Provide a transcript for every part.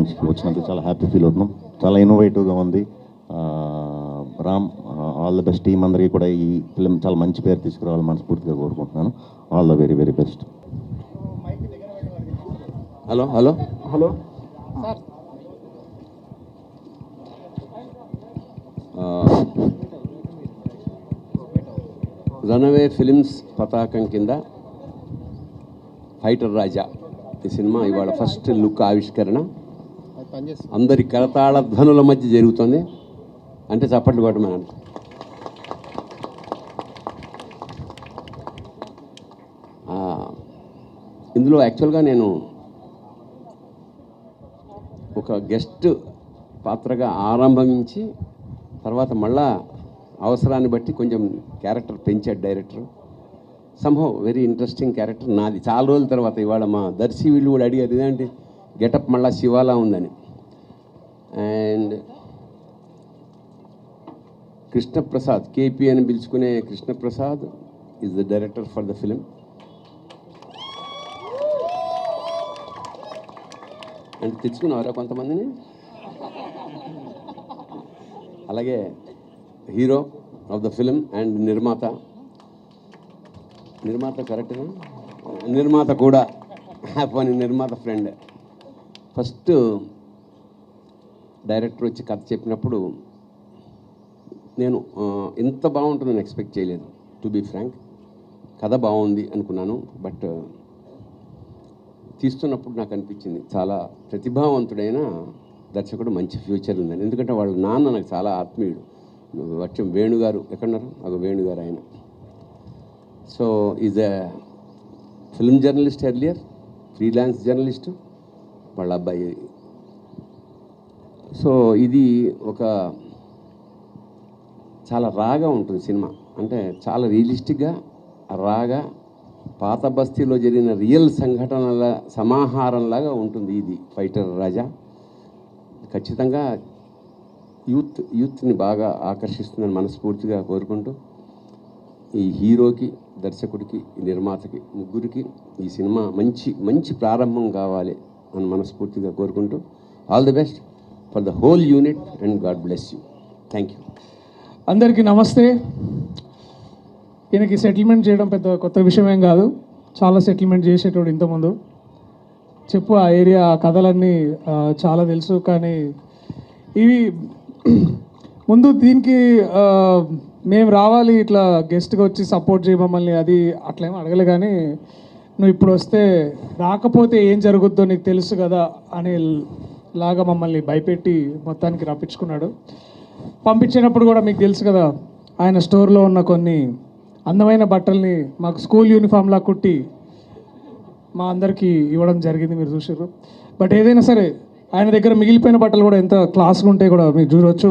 లాంచ్కి వచ్చినందుకు చాలా happy feel అవుతున్నాం. చాలా ఇన్నోవేటివ్గా ఉంది. Ram, all the best. Team అందరికీ కూడా ఈ ఫిలిం చాలా మంచి పేరు తీసుకురావాలని మనస్ఫూర్తిగా కోరుకుంటున్నాను. All the very very best. Hello hello hello రనవే films పతాకం కింద ఫైటర్ రాజా ఈ సినిమా ఇవాళ ఫస్ట్ లుక్ ఆవిష్కరణ అందరి కరతాళ ధ్వనుల మధ్య జరుగుతుంది. అంటే చప్పట్లు కొట్టమని ఇందులో యాక్చువల్గా నేను ఒక గెస్ట్ పాత్రగా ఆరంభించి తర్వాత మళ్ళా అవసరాన్ని బట్టి కొంచెం క్యారెక్టర్ పెంచాడు director. Somehow very interesting character నాది. చాలా రోజుల తర్వాత ఇవాళ మా దర్శి వీళ్ళు కూడా అడిగారు ఇదేంటి గెటప్ మళ్ళా శివాలా ఉందని. అండ్ కృష్ణప్రసాద్, కేపీ అని పిలుచుకునే Krishnaprasad is the director for the film. అంటే తెచ్చుకున్నారా కొంతమందిని. అలాగే hero of the film and నిర్మాత కరెక్ట్గా నిర్మాత కూడా పోనీ నిర్మాత ఫ్రెండ్. ఫస్ట్ డైరెక్టర్ వచ్చి కథ చెప్పినప్పుడు నేను ఇంత బాగుంటుందని ఎక్స్పెక్ట్ చేయలేదు. టు బీ ఫ్రాంక్, కథ బాగుంది అనుకున్నాను. బట్ తీస్తున్నప్పుడు నాకు అనిపించింది చాలా ప్రతిభావంతుడైన దర్శకుడు, మంచి ఫ్యూచర్ ఉందని. ఎందుకంటే వాళ్ళ నాన్న నాకు చాలా ఆత్మీయుడు. వచ్చం వేణుగారు ఎక్కడున్నారు, అది వేణుగారు ఆయన. So is a film journalist earlier, freelance journalist వాళ్ళ అబ్బాయి. సో ఇది ఒక చాలా రాగా ఉంటుంది సినిమా. అంటే చాలా రియలిస్టిక్గా రాగా పాత బస్తీలో జరిగిన రియల్ సంఘటనల సమాహారంలాగా ఉంటుంది ఇది ఫైటర్ రాజా. ఖచ్చితంగా యూత్ని బాగా ఆకర్షిస్తుందని మనస్ఫూర్తిగా కోరుకుంటూ ఈ హీరోకి, దర్శకుడికి, నిర్మాతకి, ముగ్గురికి ఈ సినిమా మంచి ప్రారంభం కావాలి అని మనస్ఫూర్తిగా కోరుకుంటూ all the best for the whole unit and God bless you. Thank you. అందరికీ నమస్తే. ఈయనకి సెటిల్మెంట్ చేయడం పెద్ద కొత్త విషయం ఏం కాదు. చాలా సెటిల్మెంట్ చేసేటోడు ఇంతకుముందు. చెప్పు ఆ ఏరియా ఆ కథలన్నీ చాలా తెలుసు. కానీ ఇవి ముందు దీనికి మేము రావాలి ఇట్లా గెస్ట్గా వచ్చి సపోర్ట్ చేయ మమ్మల్ని అది అట్లేమో అడగలే. కానీ నువ్వు ఇప్పుడు వస్తే రాకపోతే ఏం జరుగుద్దో నీకు తెలుసు కదా అనే లాగా మమ్మల్ని భయపెట్టి మొత్తానికి రప్పించుకున్నాడు. పంపించినప్పుడు కూడా మీకు తెలుసు కదా, ఆయన స్టోర్లో ఉన్న కొన్ని అందమైన బట్టల్ని మాకు స్కూల్ యూనిఫామ్లా కుట్టి మా అందరికీ ఇవ్వడం జరిగింది, మీరు చూసారు. బట్ ఏదైనా సరే ఆయన దగ్గర మిగిలిపోయిన బట్టలు కూడా ఎంత క్లాస్గా ఉంటాయి కూడా మీరు చూడవచ్చు.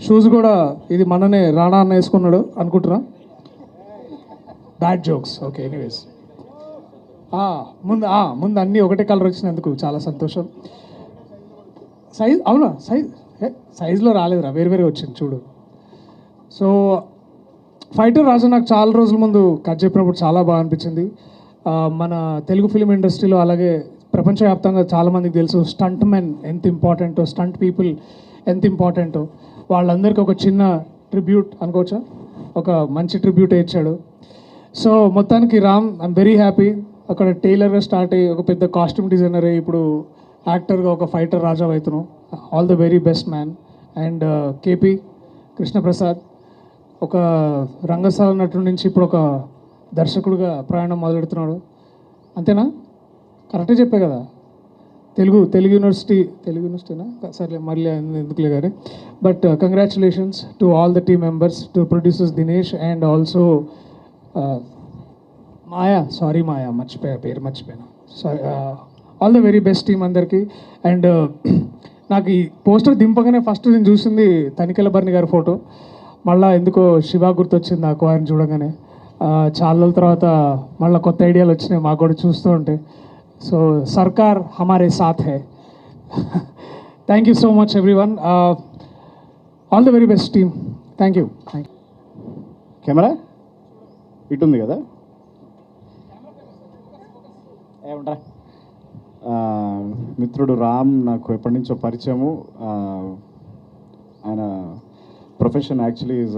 షూస్ కూడా ఇది మననే రాణా అన్న వేసుకున్నాడు అనుకుంటున్నా. Bad jokes. ఓకే, ఎనీవేస్ ముందు అన్నీ ఒకటే కలర్ వచ్చినందుకు చాలా సంతోషం. సైజ్ అవునా, సైజులో రాలేదురా, వేరే వచ్చింది చూడు. సో ఫైటర్ రాజు నాకు చాలా రోజుల ముందు కథ చెప్పినప్పుడు చాలా బాగా అనిపించింది. మన తెలుగు ఫిలిం ఇండస్ట్రీలో అలాగే ప్రపంచవ్యాప్తంగా చాలామందికి తెలుసు స్టంట్ మెన్ ఎంత ఇంపార్టెంటో, స్టంట్ పీపుల్ ఎంత ఇంపార్టెంటో. వాళ్ళందరికీ ఒక చిన్న ట్రిబ్యూట్ అనుకోవచ్చా, ఒక మంచి ట్రిబ్యూట్ ఇచ్చాడు. సో మొత్తానికి రామ్, ఐఎమ్ వెరీ హ్యాపీ. అక్కడ టైలర్గా స్టార్ట్ అయ్యి ఒక పెద్ద కాస్ట్యూమ్ డిజైనర్ అయ్యి ఇప్పుడు యాక్టర్గా ఒక ఫైటర్ రాజా అవుతున్నాం. All the very best man. And KP Krishnaprasad ఒక రంగస్థల నటుడి నుంచి ఇప్పుడు ఒక దర్శకుడిగా ప్రయాణం మొదలెడుతున్నాడు. అంతేనా? కరెక్టే చెప్పే కదా. తెలుగు యూనివర్సిటీనా సరే మళ్ళీ ఎందుకులే కానీ. But congratulations to all the team members, to producers Dinesh and also Maya పేరు మర్చిపోయాను. Sorry. All the very best team అందరికీ. అండ్ నాకు ఈ పోస్టర్ దింపగానే ఫస్ట్ నేను చూసింది తనికెళ్ళ భరణి గారి ఫోటో. మళ్ళీ ఎందుకో శివ గుర్తొచ్చింది నాకు ఆయన చూడగానే. చాలా రోజుల తర్వాత మళ్ళీ కొత్త ఐడియాలు వచ్చినాయి మాకు కూడా చూస్తూ ఉంటే. సో సర్కార్ హమారే సాథ్ హై. Thank you so much everyone. All the very best team. Thank you. Camera ఇటు ఉంది కదా, ఏమంటారా? మిత్రుడు రామ్ నాకు ఎప్పటి నుంచో పరిచయము. ఆయన profession actually is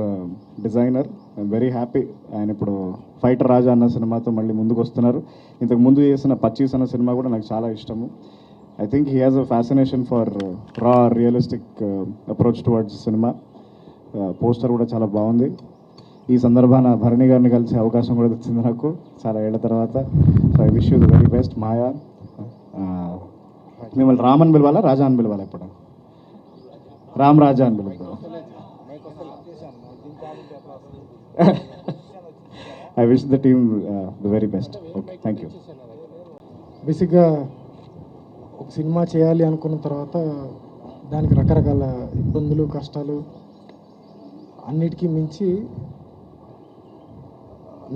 designer. I'm very happy ఆయన ఇప్పుడు ఫైటర్ రాజా అన్న సినిమాతో మళ్ళీ ముందుకు వస్తున్నారు. ఇంతకు ముందు చేసిన 25 అన్న సినిమా కూడా నాకు చాలా ఇష్టము. I think he has a fascination for raw realistic approach towards cinema. Poster కూడా చాలా బాగుంది. ఈ సందర్భాన భరణి గారిని కలిసే అవకాశం కూడా వచ్చింది నాకు చాలా ఏళ్ల తర్వాత. So I wish you the very best Maya. మిమ్మల్ని రామ్ అని పిలవాలా, రాజా అని పిలవాలా? ఇప్పుడు రామ్ రాజా అని పిలుద్దాం. I wish the team the very best. Okay, thank you. బేసిక్గా ఒక సినిమా చేయాలి అనుకున్న తర్వాత దానికి రకరకాల ఇబ్బందులు, కష్టాలు అన్నిటికీ మించి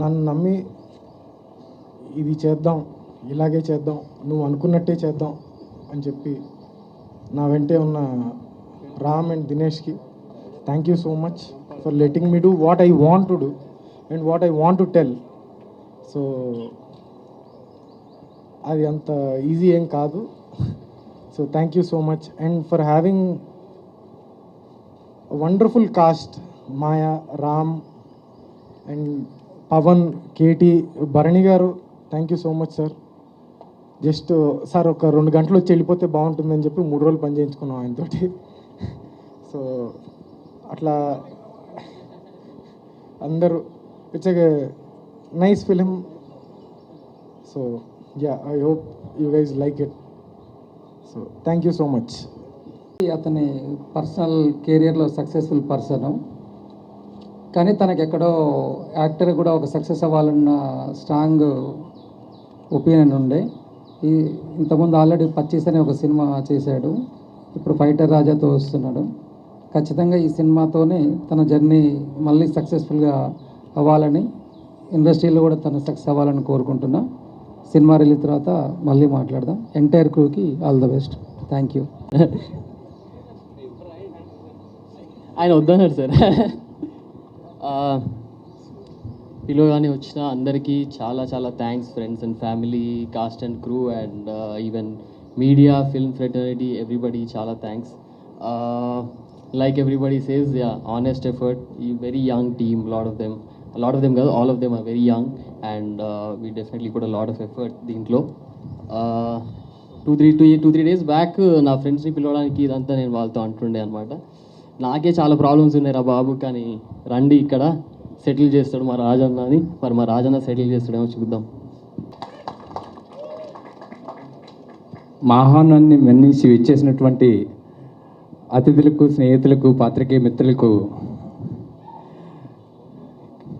నన్ను నమ్మి ఇది చేద్దాం, ఇలాగే చేద్దాం, నువ్వు అనుకున్నట్టే చేద్దాం అని చెప్పి నా వెంటే ఉన్న రామ్ అండ్ దినేష్కి thank you so much for letting me do what I want to do and what I want to tell. So అది అంత ఈజీ ఏం కాదు. So thank you so much and for having wonderful cast, Maya, Ram and Pavan, KT, Bharani garu, thank you so much sir. Just sir ఒక 2 గంటలు వచ్చి వెళ్ళిపోతే బాగుంటుందని చెప్పి 3 రోజులు పని చేయించుకున్నాం ఆయనతోటి. సో అట్లా అందరూ it's a nice film. So yeah, I hope you guys like it. So thank you so much. అతని పర్సనల్ కెరియర్లో సక్సెస్ఫుల్ పర్సన్, కానీ తనకు ఎక్కడో యాక్టర్ కూడా ఒక సక్సెస్ అవ్వాలన్న స్ట్రాంగ్ ఒపీనియన్ ఉండే. ఇంతకుముందు ఆల్రెడీ 25 అనే ఒక సినిమా చేశాడు, ఇప్పుడు ఫైటర్ రాజాతో వస్తున్నాడు. ఖచ్చితంగా ఈ సినిమాతోనే తన జర్నీ మళ్ళీ సక్సెస్ఫుల్గా అవ్వాలని, ఇండస్ట్రీలో కూడా తను సక్సెస్ అవ్వాలని కోరుకుంటున్నా. సినిమా రిలీజ్ తర్వాత మళ్ళీ మాట్లాడదాం. ఎంటైర్ క్రూకి all the best. Thank you. ఆయన వద్దన్నారు సార్. పిలవగానే వచ్చిన అందరికీ చాలా చాలా thanks, friends and family, cast and crew and even media, film fraternity, everybody చాలా thanks. Like everybody says, yeah, honest effort, ఈ very young team, lot of them కాదు, all of them are very young and we definitely కూడా lot of effort దీంట్లో. 2-3 days back నా ఫ్రెండ్స్ని పిలవడానికి ఇదంతా నేను వాళ్ళతో అంటుండే అనమాట. నాకే చాలా ప్రాబ్లమ్స్ ఉన్నాయి రా బాబు, కానీ రండి ఇక్కడ సెటిల్ చేస్తాడు మా రాజన్న అని. మరి మా రాజన్న సెటిల్ చేస్తాడేమో చూద్దాం. మా ఆహ్వానాన్ని మన్నించి ఇచ్చేసినటువంటి అతిథులకు, స్నేహితులకు, పాత్రికేయ మిత్రులకు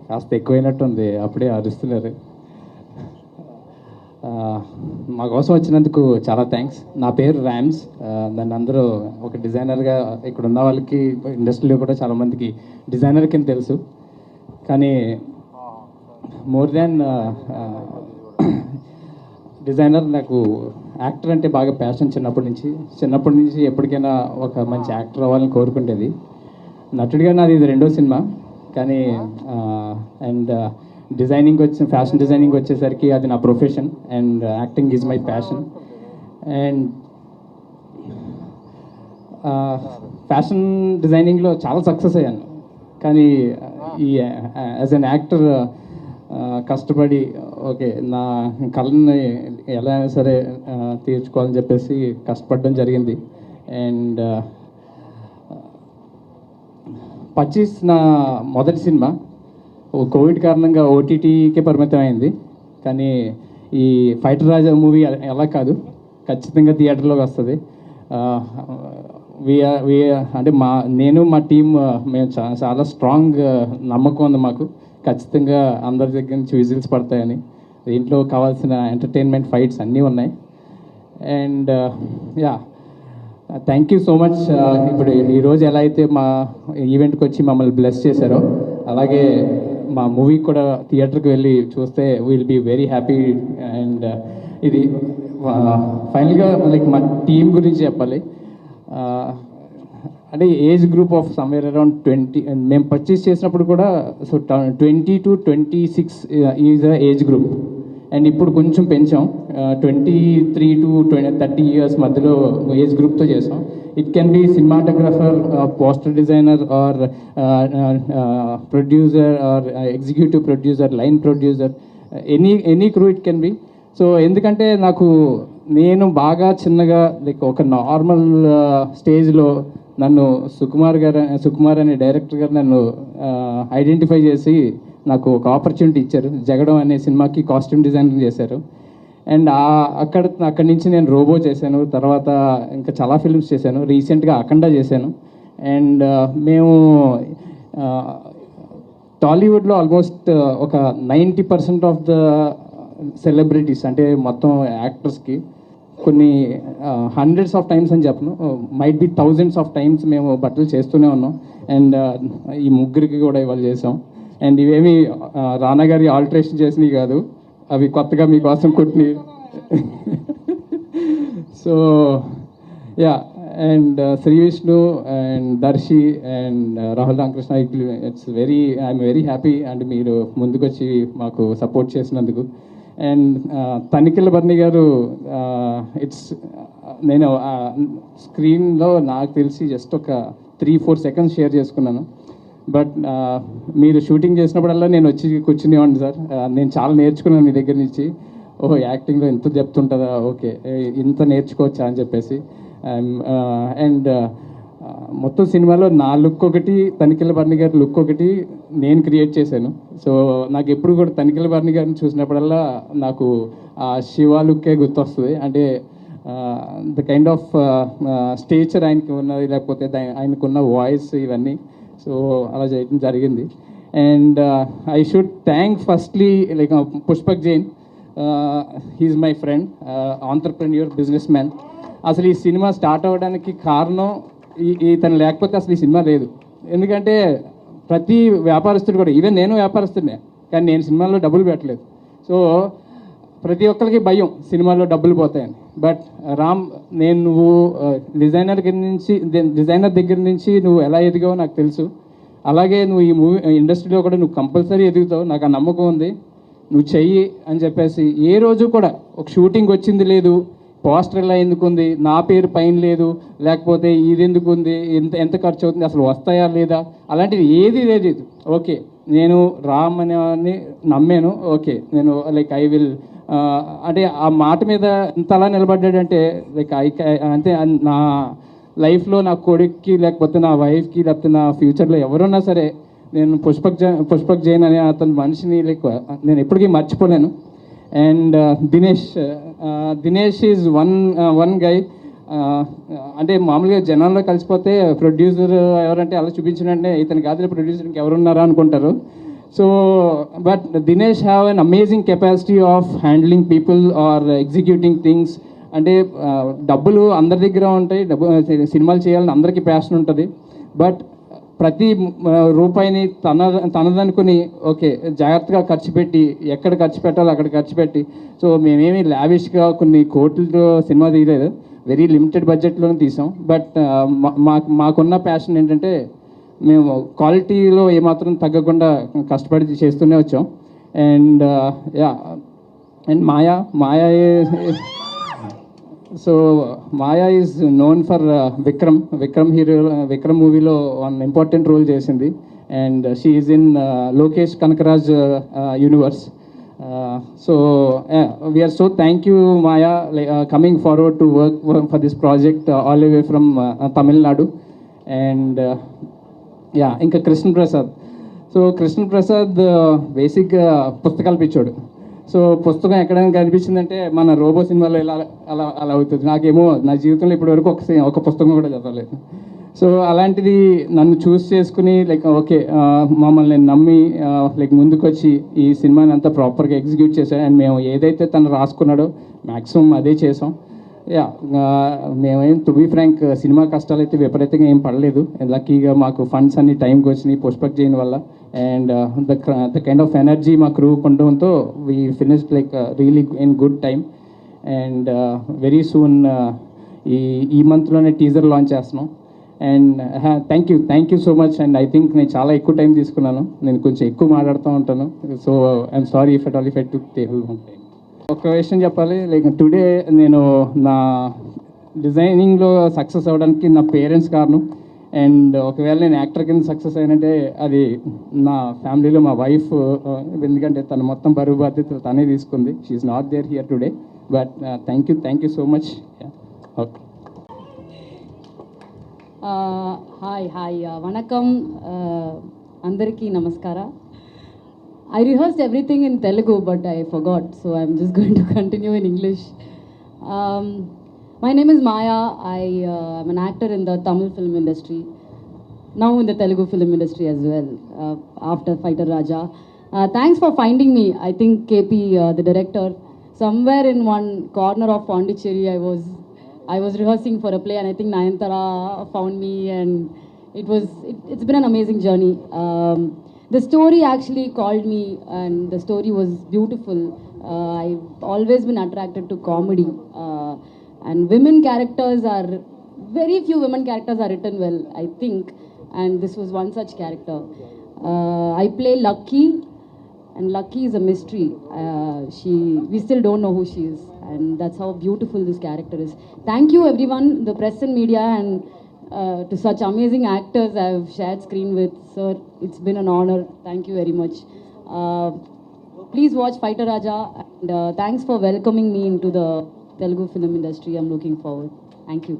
కాస్త ఎక్కువైనట్టుంది, అప్పుడే అరుస్తున్నారు. మా కోసం వచ్చినందుకు చాలా థ్యాంక్స్. నా పేరు ర్యామ్స్. నన్ను అందరూ ఒక డిజైనర్గా, ఇక్కడ ఉన్న వాళ్ళకి ఇండస్ట్రీలో కూడా చాలామందికి డిజైనర్ కింద తెలుసు. కానీ మోర్ దాన్ డిజైనర్, నాకు యాక్టర్ అంటే బాగా ప్యాషన్. చిన్నప్పటి నుంచి ఎప్పటికైనా ఒక మంచి యాక్టర్ అవ్వాలని కోరుకుంటేది. నటుడిగా నాది ఇది 2వ సినిమా. కానీ అండ్ ఫ్యాషన్ డిజైనింగ్ వచ్చేసరికి అది నా profession and acting is my passion. And fashion డిజైనింగ్లో చాలా సక్సెస్ అయ్యాను. కానీ ఈ యాజ్ అన్ యాక్టర్ కష్టపడి ఓకే నా కళని ఎలా అయినా సరే తీర్చుకోవాలని చెప్పేసి కష్టపడడం జరిగింది. అండ్ 25 నా మొదటి సినిమా కోవిడ్ కారణంగా ఓటీటీకే పరిమితం అయింది. కానీ ఈ ఫైటర్ రాజా మూవీ ఎలా కాదు, ఖచ్చితంగా థియేటర్లోకి వస్తుంది. అంటే నేను మా టీం మేము చాలా స్ట్రాంగ్ నమ్మకం ఉంది మాకు. ఖచ్చితంగా అందరి దగ్గర నుంచి విజిల్స్ పడతాయని. దీంట్లో కావాల్సిన ఎంటర్టైన్మెంట్, ఫైట్స్ అన్నీ ఉన్నాయి. And yeah, thank you so much. ఇప్పుడు ఈరోజు ఎలా అయితే మా ఈవెంట్కి వచ్చి మమ్మల్ని బ్లెస్ చేశారో, అలాగే మా మూవీ కూడా థియేటర్కి వెళ్ళి చూస్తే will be very happy. And ఇది ఫైనల్గా లైక్ మా టీం గురించి చెప్పాలి. అంటే age group of somewhere around 20. మేము పర్చేస్ చేసినప్పుడు కూడా so 20 to 26 is a age group. And ఇప్పుడు కొంచెం పెంచాం, 23 to 30 ఇయర్స్ మధ్యలో ఏజ్ గ్రూప్తో చేసాం. It can be cinematographer, poster designer, or producer, or executive producer, line producer, any crew it can be. So ఎందుకంటే నేను బాగా చిన్నగా లైక్ ఒక నార్మల్ స్టేజ్లో నన్ను సుకుమార్ అనే డైరెక్టర్ గారు నన్ను ఐడెంటిఫై చేసి నాకు ఒక ఆపర్చునిటీ ఇచ్చారు. జగడం అనే సినిమాకి కాస్ట్యూమ్ డిజైనింగ్ చేశారు. అండ్ అక్కడి నుంచి నేను రోబో చేశాను, తర్వాత ఇంకా చాలా ఫిల్మ్స్ చేశాను, రీసెంట్గా అఖండ చేశాను. అండ్ మేము టాలీవుడ్లో ఆల్మోస్ట్ ఒక 90% ఆఫ్ ద సెలబ్రిటీస్ అంటే మొత్తం యాక్టర్స్కి కొన్ని హండ్రెడ్స్ ఆఫ్ టైమ్స్ అని చెప్పను, might be thousands of times మేము బట్టలు చేస్తూనే ఉన్నాం. అండ్ ఈ ముగ్గురికి కూడా ఇవాళ చేసాం. అండ్ ఇవేమి రానా గారి ఆల్టరేషన్ చేసినవి కాదు, అవి కొత్తగా మీకోసం కుట్టినవి. So yeah, and Shri Vishnu and Darshi and Rahul Ramakrishna, I'm very happy and మీరు ముందుకొచ్చి మాకు సపోర్ట్ చేసినందుకు. అండ్ తనిఖీల బర్ని గారు, నేను స్క్రీన్లో నాకు తెలిసి జస్ట్ ఒక 3-4 సెకండ్స్ షేర్ చేసుకున్నాను. బట్ మీరు షూటింగ్ చేసినప్పుడల్లా నేను వచ్చి కూర్చునేవాడిని సార్. నేను చాలా నేర్చుకున్నాను మీ దగ్గర నుంచి. ఓహో, యాక్టింగ్లో ఇంత డెప్త్ ఉంటుందా, ఓకే ఇంత నేర్చుకోవచ్చా అని చెప్పేసి. అండ్ మొత్తం సినిమాలో నా లుక్ ఒకటి, తనిఖీల బర్ని గారి లుక్ ఒకటి నేను క్రియేట్ చేశాను. సో నాకు ఎప్పుడు కూడా తనిఖీల బర్ని గారిని చూసినప్పుడల్లా నాకు ఆ శివ లుక్కే గుర్తొస్తుంది. అంటే ద కైండ్ ఆఫ్ స్టేచర్ ఆయనకి ఉన్నది, లేకపోతే ఆయనకున్న వాయిస్, ఇవన్నీ. సో అలా చేయడం జరిగింది. And I should thank firstly like Pushpak Jain. He's my friend, entrepreneur, businessman. అసలు ఈ సినిమా స్టార్ట్ అవ్వడానికి కారణం ఇతను లేకపోతే అసలు ఈ సినిమా లేదు. ఎందుకంటే ప్రతి వ్యాపారస్తుడు కూడా, ఈవెన్ నేను వ్యాపారస్తుడినే, కానీ నేను సినిమాల్లో డబ్బులు పెట్టలేదు. సో ప్రతి ఒక్కరికి భయం సినిమాల్లో డబ్బులు పోతాయని. బట్ రామ్, నువ్వు డిజైనర్ దగ్గర నుంచి నువ్వు ఎలా ఎదిగావో నాకు తెలుసు. అలాగే నువ్వు ఈ మూవీ ఇండస్ట్రీలో కూడా నువ్వు కంపల్సరీ ఎదుగుతావు, నాకు ఆ నమ్మకం ఉంది. నువ్వు చెయ్యి అని చెప్పేసి ఏ రోజు కూడా ఒక షూటింగ్ వచ్చింది లేదు, పోస్టర్ ఎలా ఎందుకు ఉంది, నా పేరు పైన లేదు, లేకపోతే ఇది ఎందుకు ఉంది, ఎంత ఖర్చు అవుతుంది, అసలు వస్తాయా లేదా, అలాంటిది ఏది లేదు. ఓకే, నేను రామ్ అని నమ్మాను. ఓకే, నేను లైక్ ఐ విల్, అంటే ఆ మాట మీద ఇంత అలా నిలబడ్డాడంటే లైక్ అంటే నా లైఫ్లో నా కొడుక్కి, లేకపోతే నా వైఫ్కి, లేకపోతే నా ఫ్యూచర్లో ఎవరున్నా సరే నేను పుష్పక్ జైన్ అనే అతని మనిషిని లైక్ నేను ఎప్పటికీ మర్చిపోలేను. And Dinesh is one guy. అంటే మామూలుగా జనాల్లో కలిసిపోతే ప్రొడ్యూసర్ ఎవరంటే అలా చూపించినంటే ఇతని కాదు ప్రొడ్యూసర్ ఇంకెవరున్నారా అనుకుంటారు. So but Dinesh have an amazing capacity of handling people or executing things. అంటే డబ్బులు అందరి దగ్గర ఉంటాయి, సినిమాలు చేయాలని అందరికీ ప్యాషన్ ఉంటుంది. బట్ ప్రతి రూపాయిని తనదనుకుని ఓకే జాగ్రత్తగా ఖర్చు పెట్టి, ఎక్కడ ఖర్చు పెట్టాలో అక్కడ ఖర్చు పెట్టి. సో మేమేమి లావిష్గా కొన్ని కోట్లతో సినిమా తీయలేదు, వెరీ లిమిటెడ్ బడ్జెట్లోనే తీసాం. బట్ మాకున్న ప్యాషన్ ఏంటంటే మేము క్వాలిటీలో ఏమాత్రం తగ్గకుండా కష్టపడి చేస్తూనే వచ్చాం. And yeah, and Maya so Maya is known for Vikram మూవీలో వన్ ఇంపార్టెంట్ రోల్ చేసింది. And she is in Lokesh Kanagaraj universe. So we're so thank you Maya, coming forward to work for this project all the way from Tamil Nadu. And yeah, ఇంకా Krishnaprasad. So Krishnaprasad బేసిక్గా పుస్తకాలు పిచ్చోడు. So పుస్తకం ఎక్కడైనా కనిపించిందంటే మన robo సినిమాలో ఇలా అలా అలా అవుతుంది. నాకేమో నా జీవితంలో ఇప్పటివరకు ఒక పుస్తకం కూడా చదవలేదు. సో అలాంటిది నన్ను చూస్ చేసుకుని లైక్ ఓకే మమ్మల్ని నమ్మి లైక్ ముందుకు వచ్చి ఈ సినిమాని అంతా ప్రాపర్గా ఎగ్జిక్యూట్ చేశాడు. అండ్ మేము ఏదైతే తను రాసుకున్నాడో మ్యాక్సిమం అదే చేసాం. యా, మేమేం టు బీ ఫ్రాంక్ సినిమా కష్టాలు అయితే విపరీతంగా ఏం పడలేదు. లక్కీగా మాకు ఫండ్స్ అన్ని టైంకి వచ్చినాయి పుష్పక్ జైన్ వల్ల. And the kind of energy మా క్రూ ఉండడంతో we finished like really in good time. And very soon ఈ మంత్లోనే టీజర్ లాంచ్ చేస్తున్నాం. And thank you so much. And I think నేను చాలా ఎక్కువ టైం తీసుకున్నాను, నేను కొంచెం ఎక్కువ మాట్లాడుతూ ఉంటాను. So I'm sorry if at took the whole time. ఒక విషయం చెప్పాలి, లైక్ టుడే నేను నా డిజైనింగ్లో సక్సెస్ అవ్వడానికి నా పేరెంట్స్ కారణం. అండ్ ఒకవేళ నేను యాక్టర్ కింద సక్సెస్ అయినంటే అది నా ఫ్యామిలీలో మా వైఫ్, ఎందుకంటే తను మొత్తం బరువు బాధ్యతలు తనే తీసుకుంది. She's not there here today, but thank you so much. Okay, hi వణకం అందరికీ నమస్కార. I rehearsed everything in Telugu, but I forgot, so I'm just going to continue in English. My name is Maya. I am an actor in the Tamil film industry, now in the Telugu film industry as well, after Fighter Raja. Thanks for finding me. I think KP, the director, somewhere in one corner of Pondicherry, I was rehearsing for a play, and I think Nayantara found me, and it's been an amazing journey. The story actually called me, and the story was beautiful. I've always been attracted to comedy, and women characters are, very few women characters are written well, I think, and this was one such character. I play Lucky, and Lucky is a mystery. We still don't know who she is, and that's how beautiful this character is. Thank you everyone, the press and media, and to such amazing actors I've shared screen with. Sir, it's been an honor. Thank you very much. Please watch Fighter Raja, and thanks for welcoming me into the Telugu film industry. I'm looking forward. Thank you.